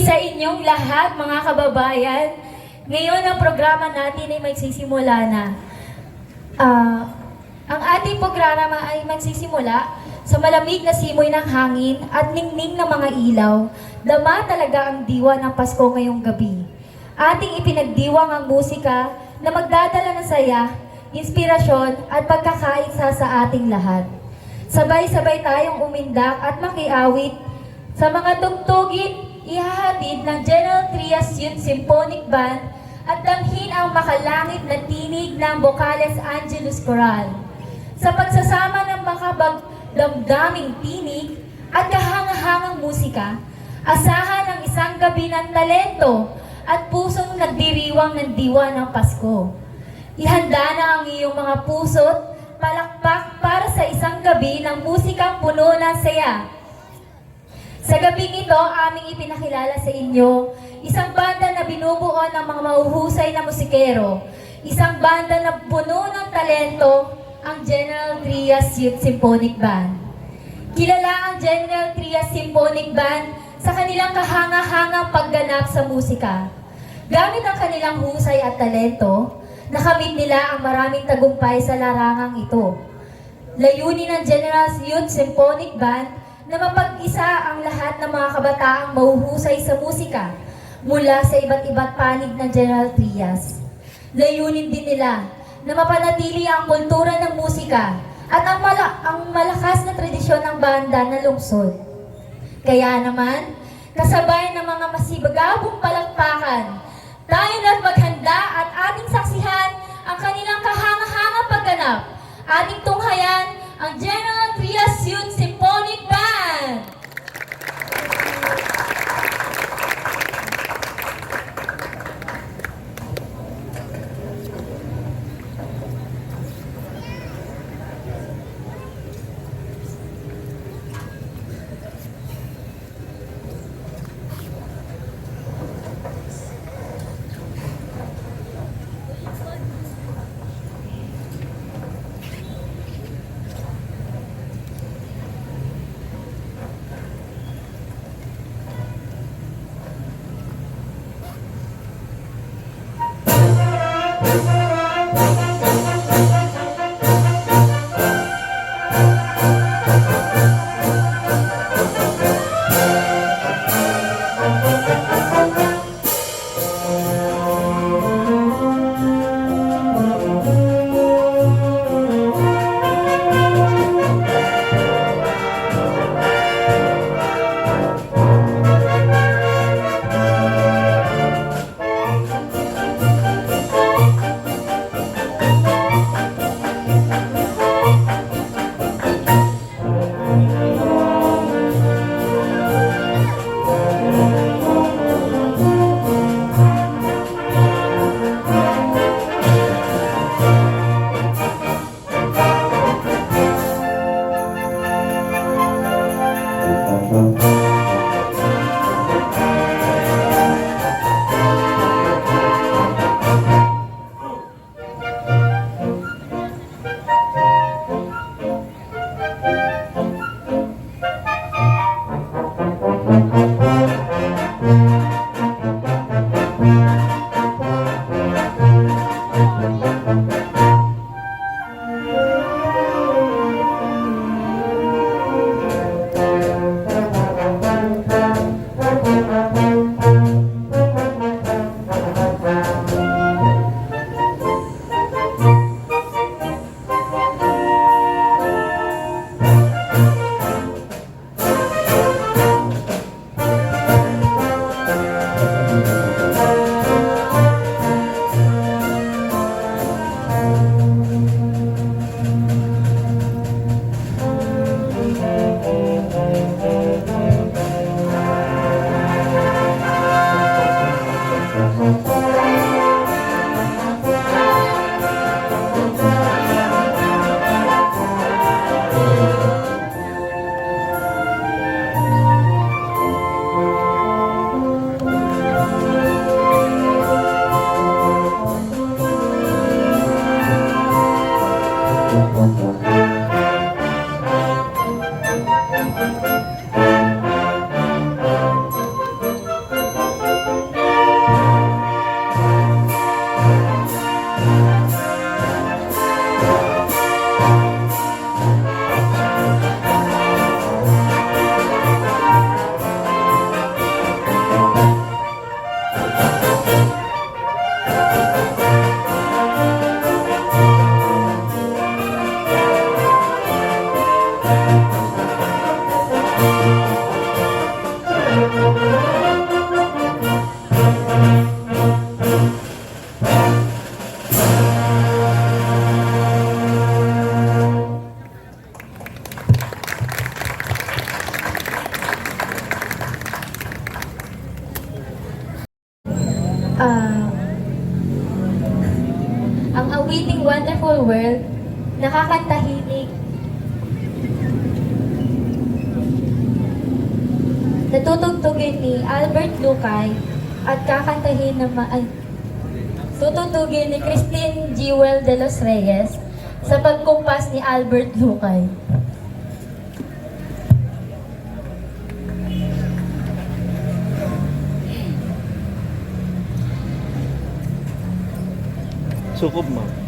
Sa inyong lahat, mga kababayan, ngayon ang programa natin ay magsisimula na. Ang ating programa ay magsisimula sa malamig na simoy ng hangin at ningning ng mga ilaw. Dama talaga ang diwa ng Pasko ngayong gabi. Ating ipinagdiwang ang musika na magdadala ng saya, inspirasyon at pagkakaisa sa ating lahat. Sabay-sabay tayong umindak at makiawit sa mga tugtugin ihahatid ng General Trias Youth Symphonic Band at damhin ang makalangit na tinig ng Vocales Angelus Choral. Sa pagsasama ng makabagdamdaming tinig at kahangahangang musika, asahan ang isang gabi ng talento at pusong nagdiriwang ng diwa ng Pasko. Ihanda na ang iyong mga puso't palakpak para sa isang gabi ng musikang puno ng saya. Sa gabing ito, aming ipinakilala sa inyo isang banda na binubuo ng mga mahuhusay na musikero. Isang banda na puno ng talento, ang General Trias Youth Symphonic Band. Kilala ang General Trias Symphonic Band sa kanilang kahanga-hangang pagganap sa musika. Gamit ang kanilang husay at talento, nakamit nila ang maraming tagumpay sa larangang ito. Layunin ng General Youth Symphonic Band na mapag-isa ang lahat ng mga kabataang mahuhusay sa musika mula sa iba't iba't panig ng General Trias. Layunin din nila na mapanatili ang kultura ng musika at ang malakas na tradisyon ng banda na lungsod. Kaya naman, kasabay ng mga masibagabong palakpakan, tayo na't maghanda at ating saksihan ang kanilang kahanga-hangang pagganap. Ating tunghayan ang General Trias Youth Symphonic Band! Ah, ang awiting Wonderful World, nakakantahimik, natutugtugin ni Albert Lucay at kakantahin naman ay tutugtugin ni Christine Jewel de los Reyes sa pagkumpas ni Albert Lucay. Sukob, ma'am.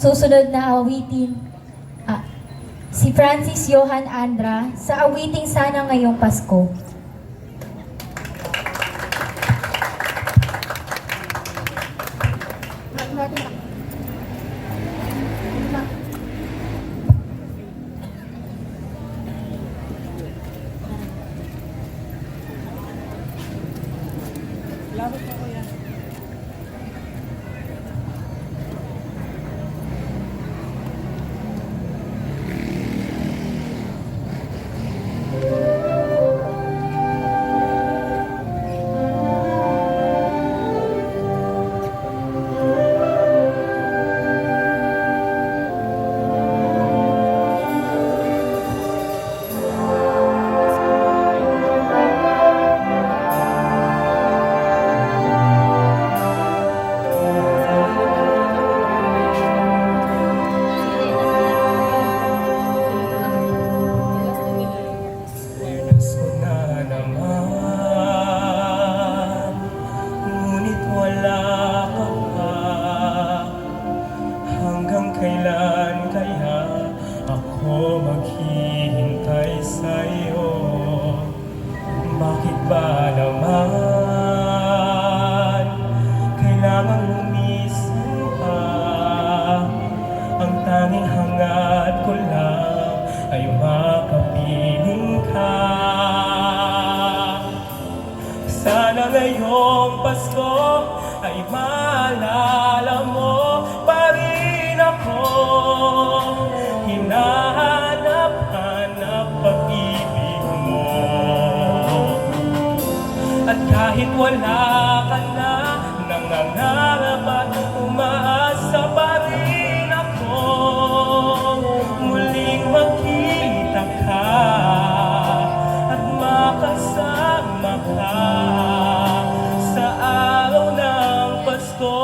Susunod na awitin, si Francis Johan Andra sa awiting Sana Ngayong Pasko. Gusto na naman, ngunit wala ka pa. Hanggang kailan kaya ako maghihintay sa'yo? Bakit ba naman kailangan lumisan pa? Ang tanging hangad ko lang ay makapiling ka. Sana ngayong Pasko ay maalala mo pa rin ako. Hinahanap-hanap pag-ibig mo. At kahit wala ka na, nangangarap at umaasa pa rin ako. Muling magkita ka at makasama ka sa araw ng Pasko.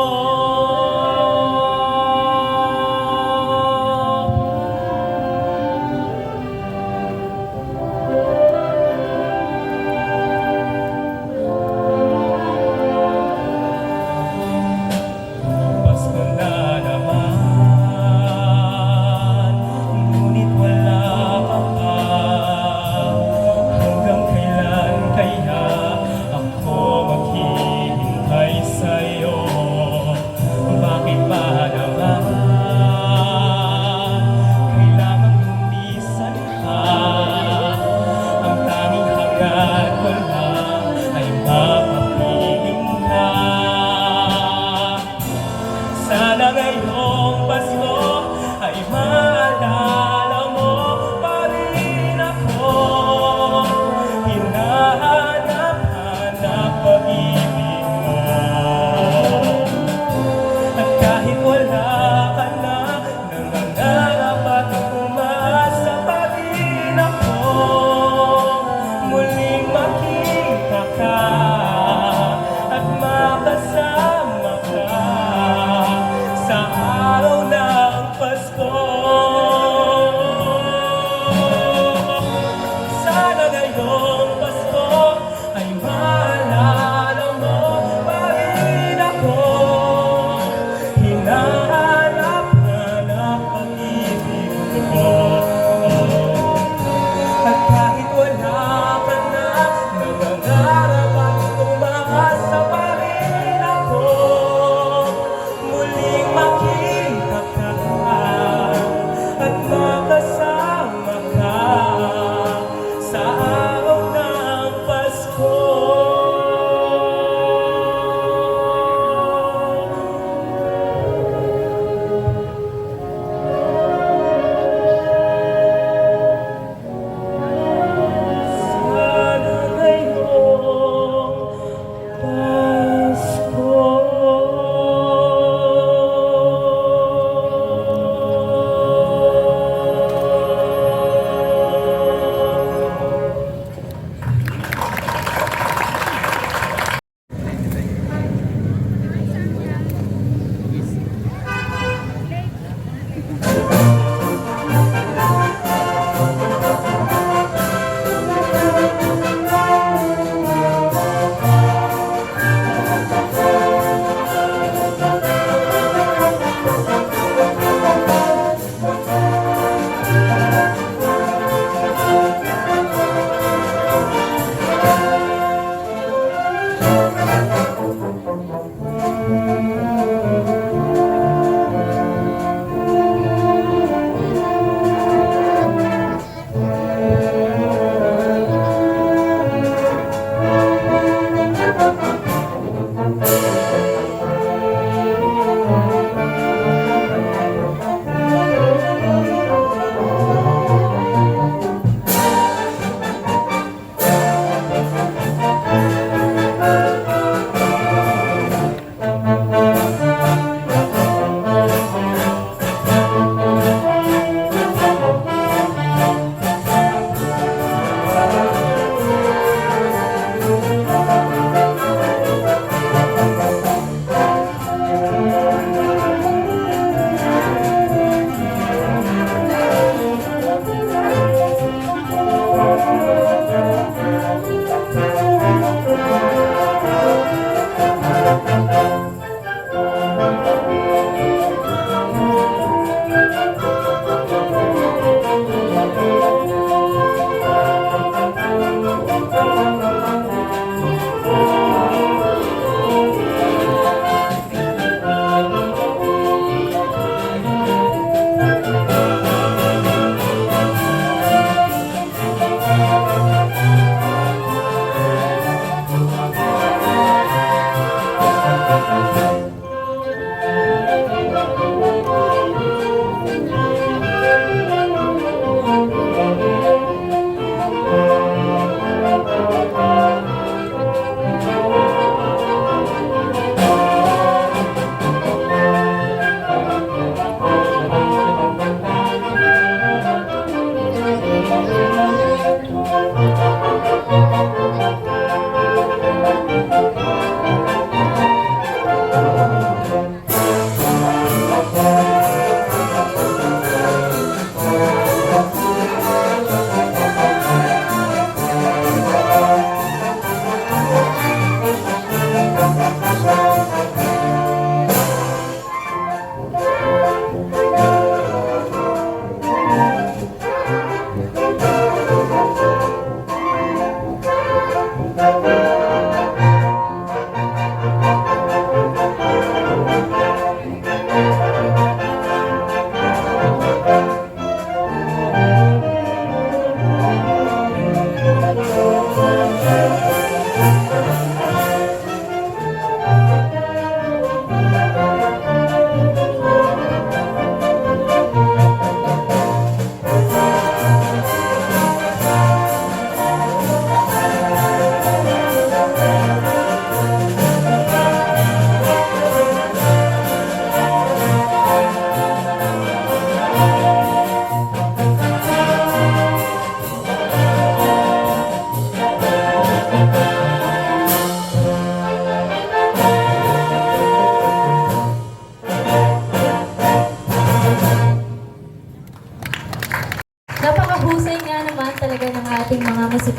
Pasko na naman, ngunit wala ka pa. Hanggang kailan kaya ako maghihintay sa'yo? Bakit ba naman kailangan lumisan ka? Ang tanging hangad ko lang ay makapiling ka. Sana ngayong Pasko ay maalala mo pa rin ako. Hinahanap-hanap pag-ibig mo. At kahit wala ka na, nangangarap at umaasa pa rin ako. Muling makita ka at makasama ka sa araw ng Pasko. Sana ngayong Pasko ay maalala mo pa rin ako. Hinahanap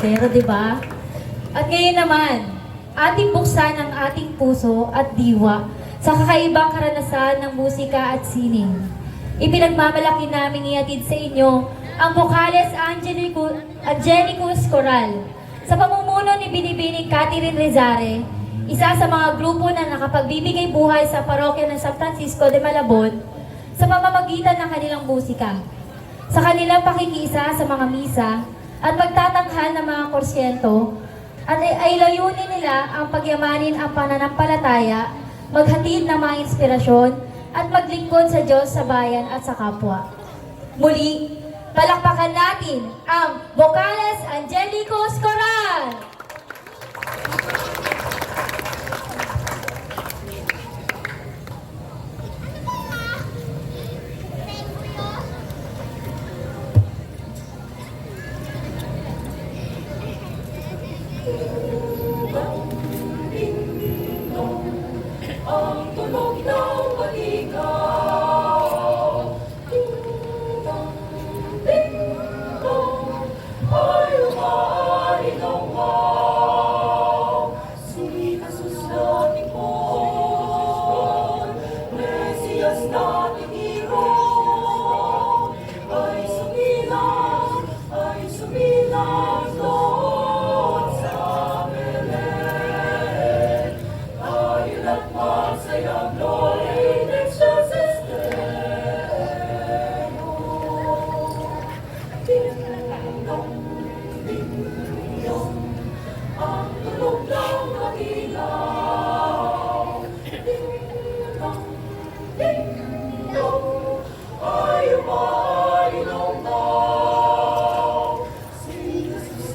Pero 'di ba? At ngayon naman, ating buksan ang ating puso at diwa sa kakaibang karanasan ng musika at sining. Ipinagmamalaki namin ihatid sa inyo ang Vocales Angelicus Coral sa pamumuno ni Binibining Catherine Rizare, isa sa mga grupo na nakapagbibigay buhay sa parokya ng San Francisco de Malabon sa pamamagitan ng kanilang musika. Sa kanilang pakikiisa sa mga misa at pagtatanghal ng mga korsyento, ay layunin nila ang pagyamanin ang pananampalataya, maghatid ng mga inspirasyon, at maglingkod sa Diyos, sa bayan at sa kapwa. Muli, palakpakan natin ang Vocales Angelicus Coral! Ang tunog ng baligaw, ding-dong, ding-dong, ay umaalingaw. Sumikasus nating Panginoon, Mesiyas nating hero, ay sumilang doon sa Belen. Tayo'y at magsayang glory in excelsis Deo. Ding-dong, ding-dong, ang tunog ng kanilaw. Ding-dong, ding-dong, ay umaalinaw. Si Jesus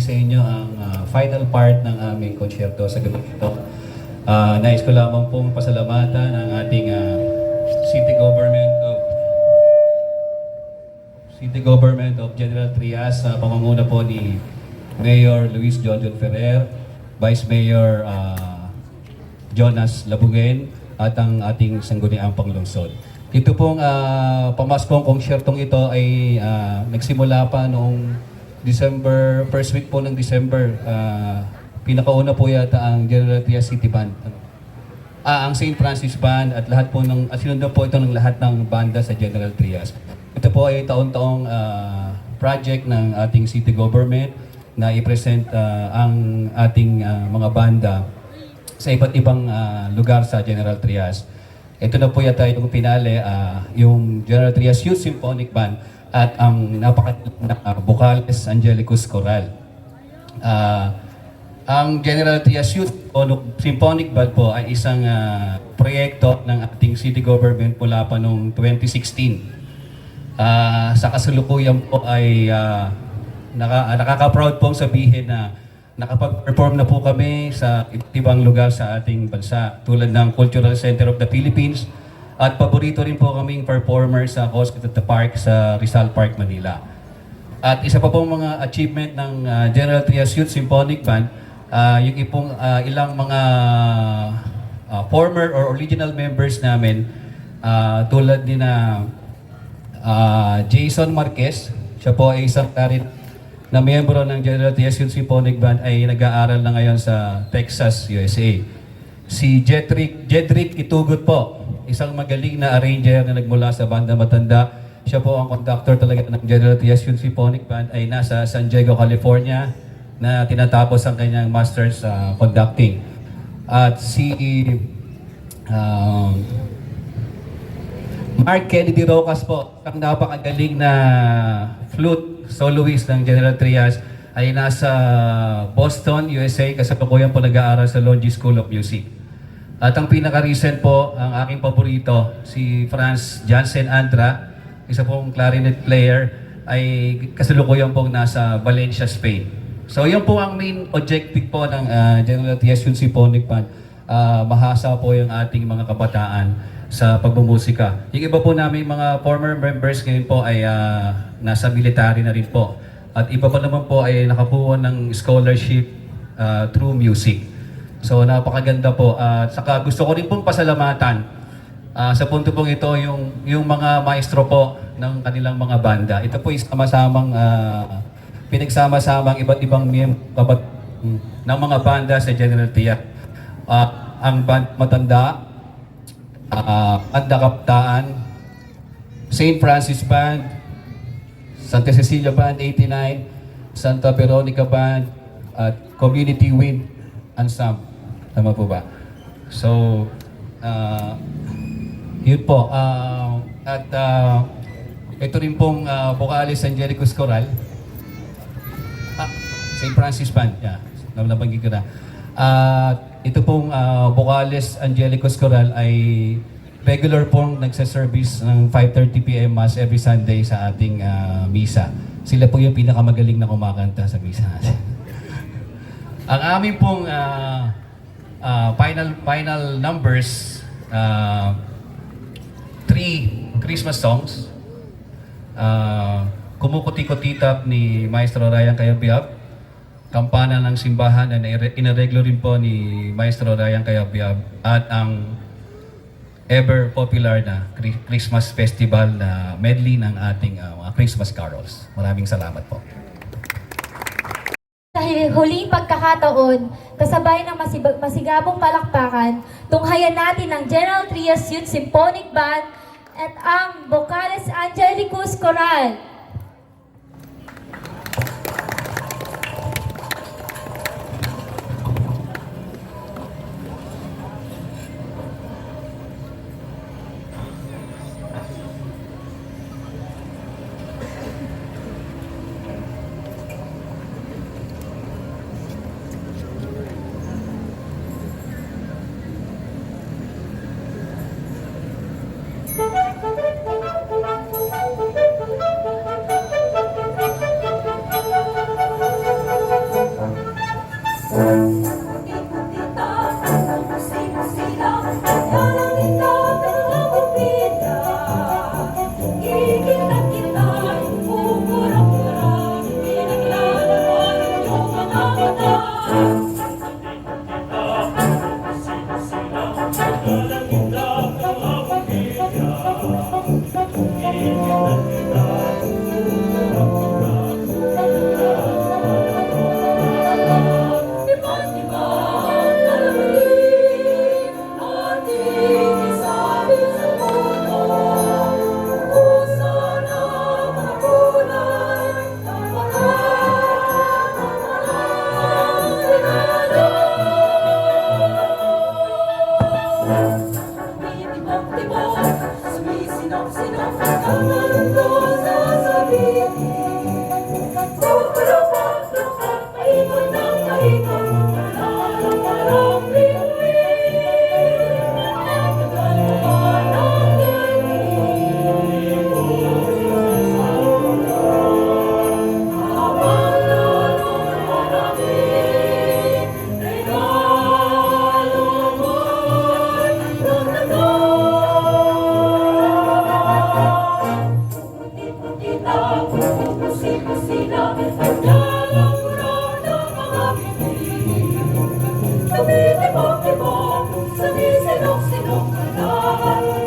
sa inyo ang final part ng aming konsyerto sa gabi ito. Nais ko lamang pong pasalamatan ang ating City Government of General Trias sa pamanguna po ni Mayor Luis Jojon Ferrer, Vice Mayor Jonas Labuguen, at ang ating sangguniang panglungsod. Ito pong pamaskong konsyertong ito ay nagsimula pa noong December, first week po ng December. Pinakauna po yata ang General Trias City Band. Ang St. Francis Band at lahat po ng sinundan po ito ng lahat ng banda sa General Trias. Ito po ay taon-taong project ng ating city government na i-present ang ating mga banda sa iba't ibang lugar sa General Trias. Ito na po yata yung pinali, yung General Trias Youth Symphonic Band at ang Vocales Angelicus Choral. Ang General Trias Youth Symphonic Band po ay isang proyekto ng ating city government mula pa noong 2016. Sa kasalukuyan po ay nakaka-proud pong sabihin na nakapag-perform na po kami sa ibang lugar sa ating bansa tulad ng Cultural Center of the Philippines at paborito rin po kaming performer sa Cosquet at the Park sa Rizal Park, Manila. At isa pa pong mga achievement ng General Trias Youth Symphonic Band, yung ilang mga former or original members namin tulad ni na Jason Marquez, siya po ay isang na miyembro ng General Trias Youth Symphonic Band ay nag-aaral na ngayon sa Texas, USA. Si Jedrick Itugot po, isang magaling na arranger na nagmula sa Banda Matanda. Siya po ang conductor talaga ng General Trias Youth Symphonic Band ay nasa San Diego, California na tinatapos ang kanyang master's sa conducting. At si Mark Kennedy Rocas po, ang napakagaling na flute soloist ng General Trias ay nasa Boston, USA, kasalukuyan po nag-aaral sa Longy School of Music. At ang pinaka-recent po, ang aking paborito, si Franz Jansen Andra, isa pong clarinet player, ay kasalukuyan pong nasa Valencia, Spain. So yun po ang main objective po ng General Trias Youth Symphonic Band. Mahasa po yung ating mga kabataan sa pagmumusika. Yung iba po namin mga former members ngayon po ay nasa military na rin po. At iba pa naman po ay nakakuha ng scholarship through music. So napakaganda po. Saka gusto ko rin pong pasalamatan sa punto pong ito yung mga maestro po ng kanilang mga banda. Ito po is pinagsama-samang iba't ibang miyembro ng mga banda sa General Trias. Ang Band Matanda, Banda Kaptaan, St. Francis Band, Santa Cecilia Band 89, Santa Veronica Band, at Community Wind Ensemble. Tama po ba? So, yun po. At ito rin pong Vocales Angelicus Choral. St. Francis Band. Yeah, nabanggit ko na. Ito pong Vocales Angelicus Choral ay regular pong nagsa-service ng 5:30 p.m. Mass every Sunday sa ating misa. Sila po yung pinakamagaling na kumakanta sa misa natin. Ang aming pong final numbers, 3 Christmas songs. Kumukuti-kutitap ni Maestro Ryan Cayabyab, Kampana ng Simbahan na inareglo rin po ni Maestro Ryan Cayabyab, at ang ever popular na Christmas Festival na medley ng ating mga Christmas carols. Maraming salamat po. Sa huling pagkakataon, kasabay ng masigabong palakpakan, tunghayan natin ang General Trias Youth Symphonic Band at ang Vocales Angelicus Choral. Sumisibok-ibok, sumisilok-silok na lahat ng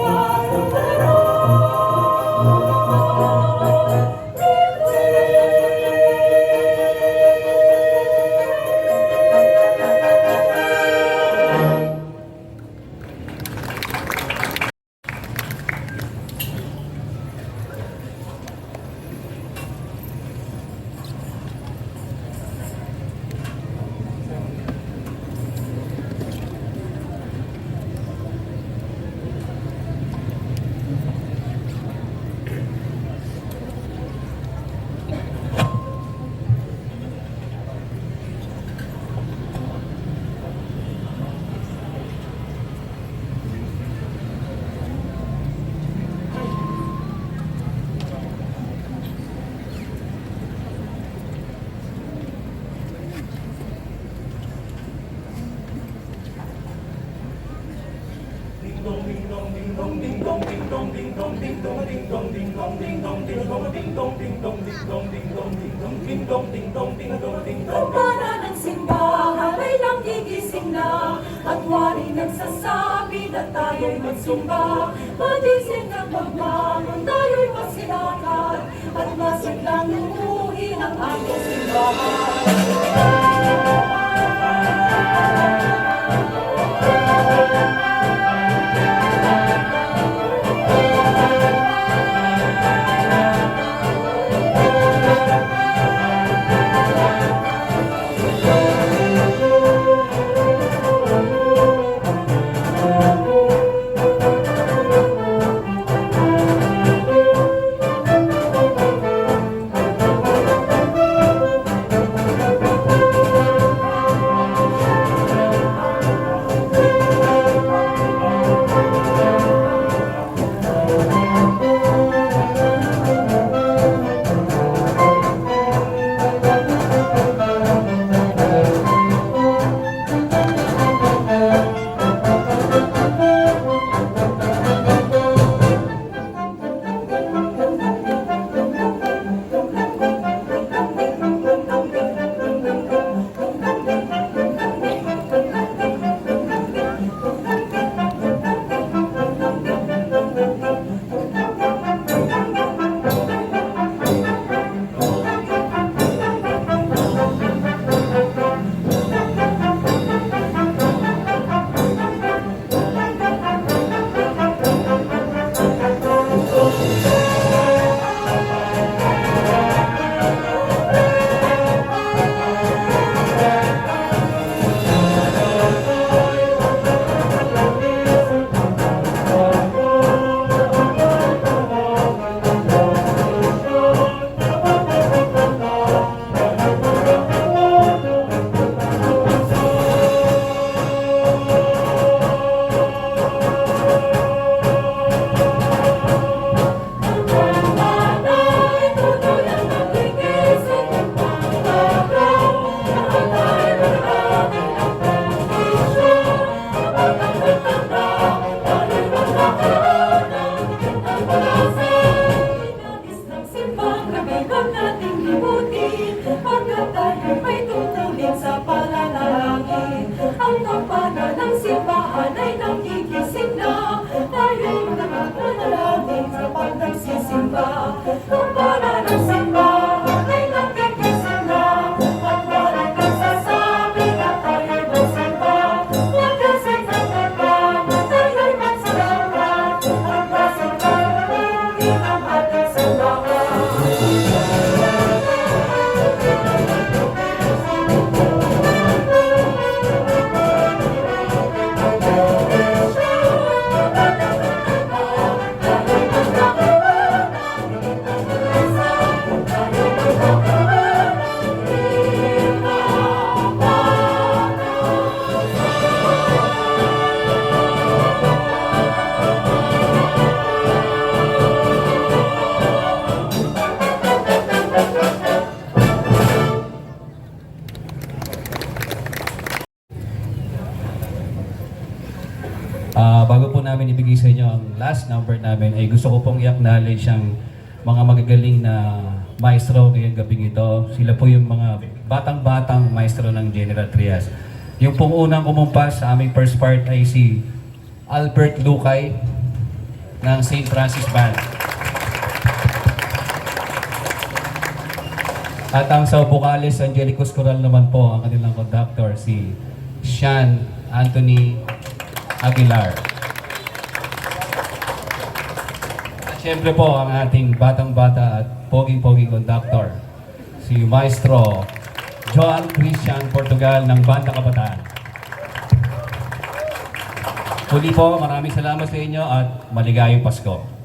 Kampana ng simbahan ay nanggigising na at wari nagsasabi na tayo'y magsumba. Magising at magbangon, tayo'y masilakad at masiglang lumuhin ang ating simbahan. Bago po namin ibigay sa inyo ang last number namin, ay gusto ko pong i-acknowledge ang mga magagaling na maestro ngayong gabing ito. Sila po yung mga batang-batang maestro ng General Trias. Yung pong unang kumumpas sa aming first part ay si Albert Lucay ng St. Francis Band. At ang sa vocalist Angelicus Coral naman po, ang kanilang conductor, si Sean Anthony Aguilar. At syempre po ang ating batang-bata at poging-poging conductor, si Maestro Joan Christian Portugal ng Banda Kabataan. Muli po, maraming salamat sa inyo at maligayang Pasko.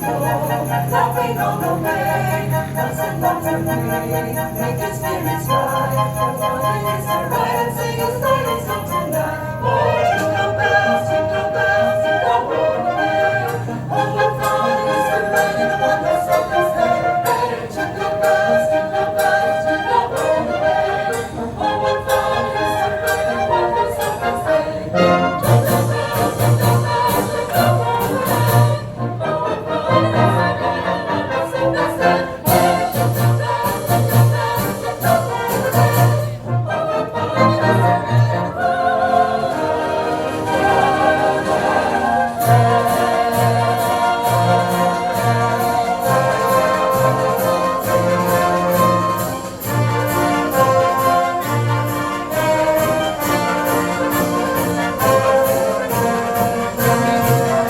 laughing all the way, dancing lots of way, make your spirits rise, for loving is alright, and sing a starting song tonight. Oh, jingle bells, jingle all the way. Oh, what fun it is to ride in a one-horse open sleigh. Hey, jingle bells, jingle all the way. Oh, what fun it is to ride in a one-horse open sleigh. Jingle bells, jingle all the way. Oh, what fun it is to ride in a one-horse open sleigh. Hey, jingle bells, jingle all the way. Oh, what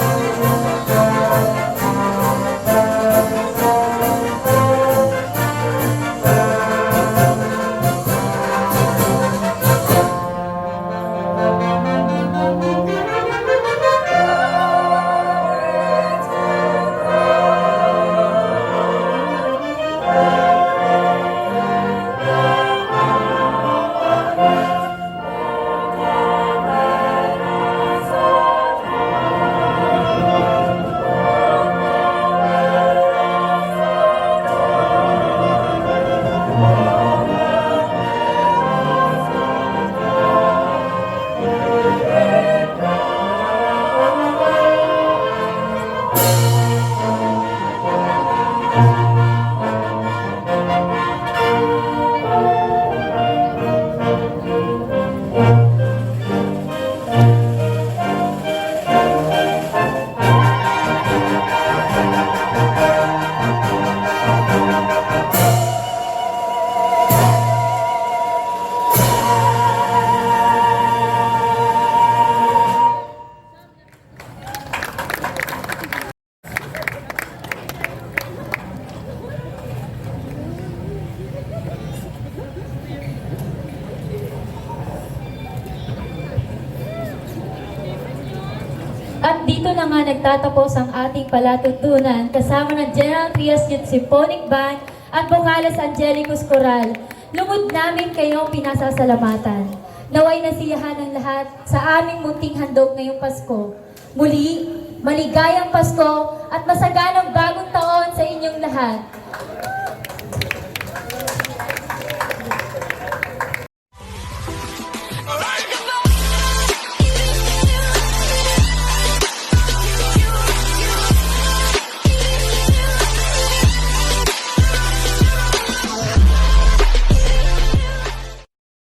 fun it is to ride in a At dito na nga nagtatapos ang ating palatuntunan kasama ng General Trias Youth Symphonic Band at Vocales Angelicus Coral. Lungod namin kayong pinasasalamatan. Naway nasiyahan ng lahat sa aming munting handog ngayong Pasko. Muli, maligayang Pasko at masaganang bagong taon sa inyong lahat.